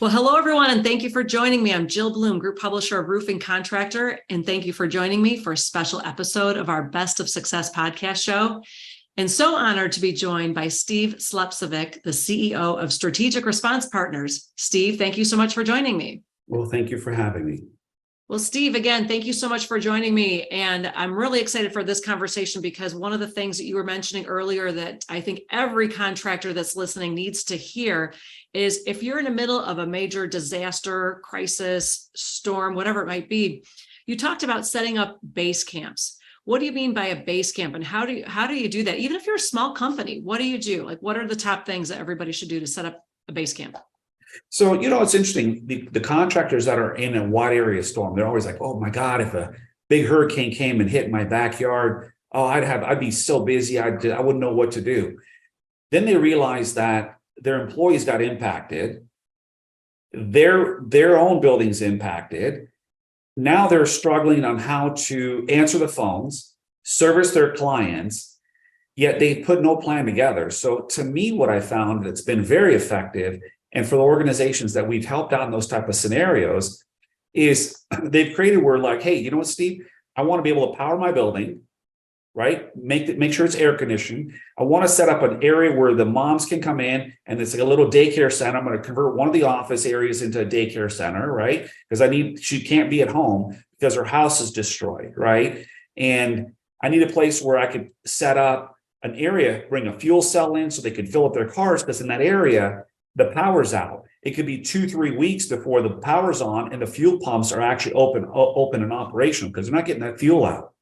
Well, hello, everyone, and thank you for joining me. I'm Jill Bloom, Group Publisher of Roofing Contractor, and thank you for joining me for a special episode of our Best of Success podcast show. And so honored to be joined by Steve Slepcevic, the CEO of Strategic Response Partners. Steve, thank you so much for joining me. Well, thank you for having me. Well, Steve, again, thank you so much for joining me. And I'm really excited for this conversation because one of the things that you were mentioning earlier that I think every contractor that's listening needs to hear is if you're in the middle of a major disaster, crisis, storm, whatever it might be, you talked about setting up base camps. What do you mean by a base camp and how do you do that? Even if you're a small company, what do you do? Like, what are the top things that everybody should do to set up a base camp? So, it's interesting. The contractors that are in a wide area storm, they're always like, oh my God, if a big hurricane came and hit my backyard, I'd be so busy. I wouldn't know what to do. Then they realize that their employees got impacted. Their own building's impacted. Now they're struggling on how to answer the phones, service their clients, yet they put no plan together. So to me, what I found that's been very effective, and for the organizations that we've helped out in those type of scenarios, is they've created where like, hey, you know what, Steve? I want to be able to power my building, right? Make sure it's air conditioned. I want to set up an area where the moms can come in and it's like a little daycare center. I'm going to convert one of the office areas into a daycare center, right? Because she can't be at home because her house is destroyed, right? And I need a place where I could set up an area, bring a fuel cell in so they could fill up their cars, because in that area, the power's out. It could be 2-3 weeks before the power's on and the fuel pumps are actually open and operational because they're not getting that fuel out.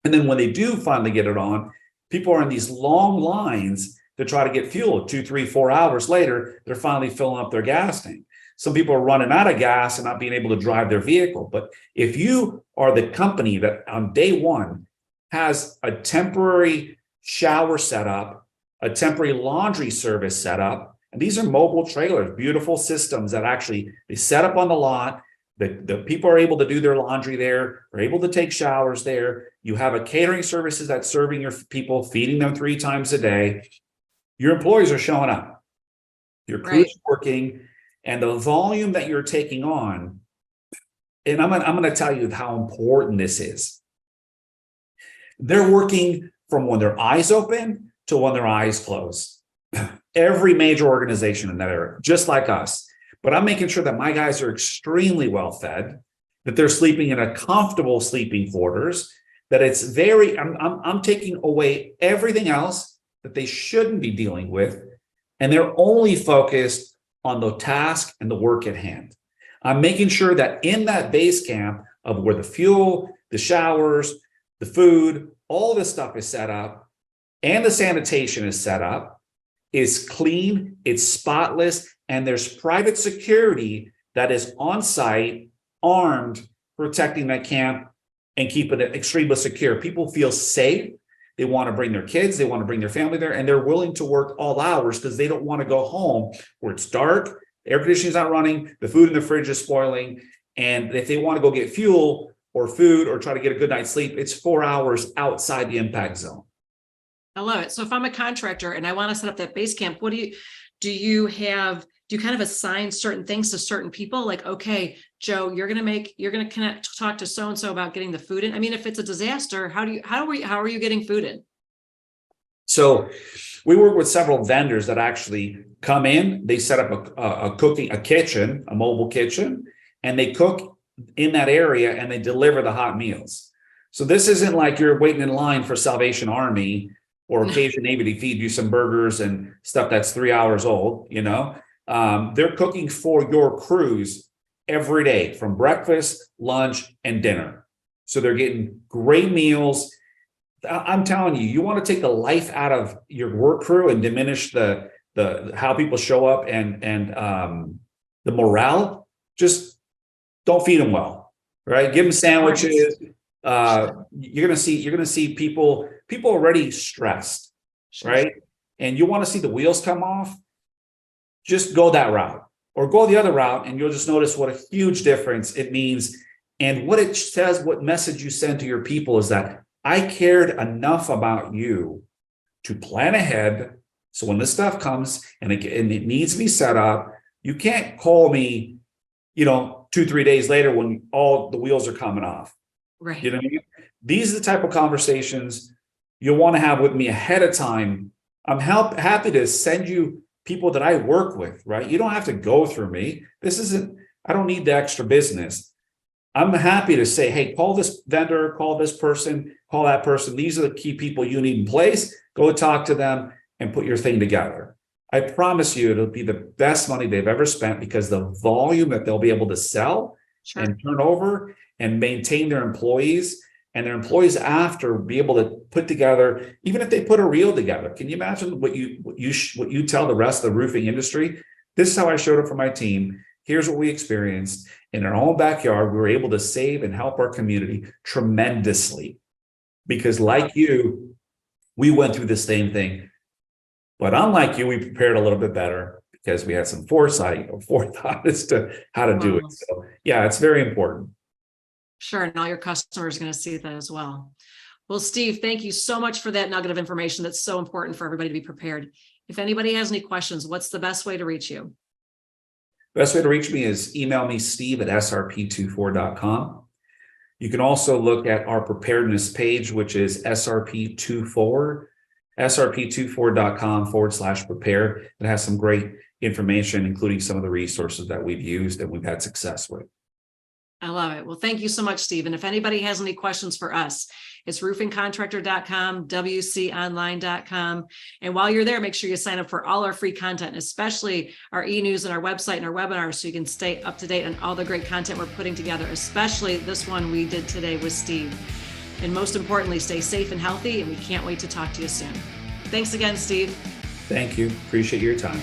And then when they do finally get it on, people are in these long lines to try to get fuel. 2, 3, 4 hours later, they're finally filling up their gas tank. Some people are running out of gas and not being able to drive their vehicle. But if you are the company that on day one has a temporary shower set up, a temporary laundry service set up, and these are mobile trailers, beautiful systems that actually they set up on the lot. The people are able to do their laundry there, are able to take showers there. You have a catering services that's serving your people, feeding them 3 times a day. Your employees are showing up. Your crew's working, and the volume that you're taking on. And I'm going to tell you how important this is. They're working from when their eyes open to when their eyes close. Every major organization in that area, just like us. But I'm making sure that my guys are extremely well fed, that they're sleeping in a comfortable sleeping quarters, that it's I'm taking away everything else that they shouldn't be dealing with. And they're only focused on the task and the work at hand. I'm making sure that in that base camp of where the fuel, the showers, the food, all this stuff is set up and the sanitation is set up, is clean, it's spotless, and there's private security that is on site, armed, protecting that camp and keeping it extremely secure. People feel safe. They want to bring their kids, they want to bring their family there, and they're willing to work all hours because they don't want to go home where it's dark, air conditioning's not running, the food in the fridge is spoiling, and if they want to go get fuel or food or try to get a good night's sleep, it's 4 hours outside the impact zone. I love it. So if I'm a contractor and I want to set up that base camp, what do you kind of assign certain things to certain people? Like, okay, Joe, you're going to talk to so-and-so about getting the food in. I mean, if it's a disaster, how are you getting food in? So we work with several vendors that actually come in, they set up a kitchen, a mobile kitchen, and they cook in that area and they deliver the hot meals. So this isn't like you're waiting in line for Salvation Army or Occasion Navy to feed you some burgers and stuff that's 3 hours old, they're cooking for your crews every day from breakfast, lunch, and dinner. So they're getting great meals. I'm telling you, you want to take the life out of your work crew and diminish the how people show up and the morale. Just don't feed them well, right? Give them sandwiches. You're gonna see people already stressed, right? And you want to see the wheels come off, just go that route or go the other route, and you'll just notice what a huge difference it means. And what it says, what message you send to your people is that I cared enough about you to plan ahead. So when this stuff comes and it needs to be set up, You can't call me, 2-3 days later when all the wheels are coming off. Right. You know what I mean? These are the type of conversations you'll want to have with me ahead of time. I'm happy to send you people that I work with, right? You don't have to go through me. I don't need the extra business. I'm happy to say, hey, call this vendor, call this person, call that person. These are the key people you need in place. Go talk to them and put your thing together. I promise you it'll be the best money they've ever spent, because the volume that they'll be able to sell and turn over and maintain their employees, and their employees after be able to put together, even if they put a reel together. Can you imagine what you tell the rest of the roofing industry? This is how I showed up for my team. Here's what we experienced in our own backyard. We were able to save and help our community tremendously, because like you, we went through the same thing. But unlike you, we prepared a little bit better because we had some foresight or forethought as to how to do it. So yeah, it's very important. Sure. And all your customers are going to see that as well. Well, Steve, thank you so much for that nugget of information. That's so important for everybody to be prepared. If anybody has any questions, what's the best way to reach you? Best way to reach me is email me, steve@srp24.com. You can also look at our preparedness page, which is srp24.com/prepare. It has some great information, including some of the resources that we've used and we've had success with. I love it. Well, thank you so much, Steve. And if anybody has any questions for us, it's roofingcontractor.com, wconline.com. And while you're there, make sure you sign up for all our free content, especially our e-news and our website and our webinars, so you can stay up to date on all the great content we're putting together, especially this one we did today with Steve. And most importantly, stay safe and healthy, and we can't wait to talk to you soon. Thanks again, Steve. Thank you. Appreciate your time.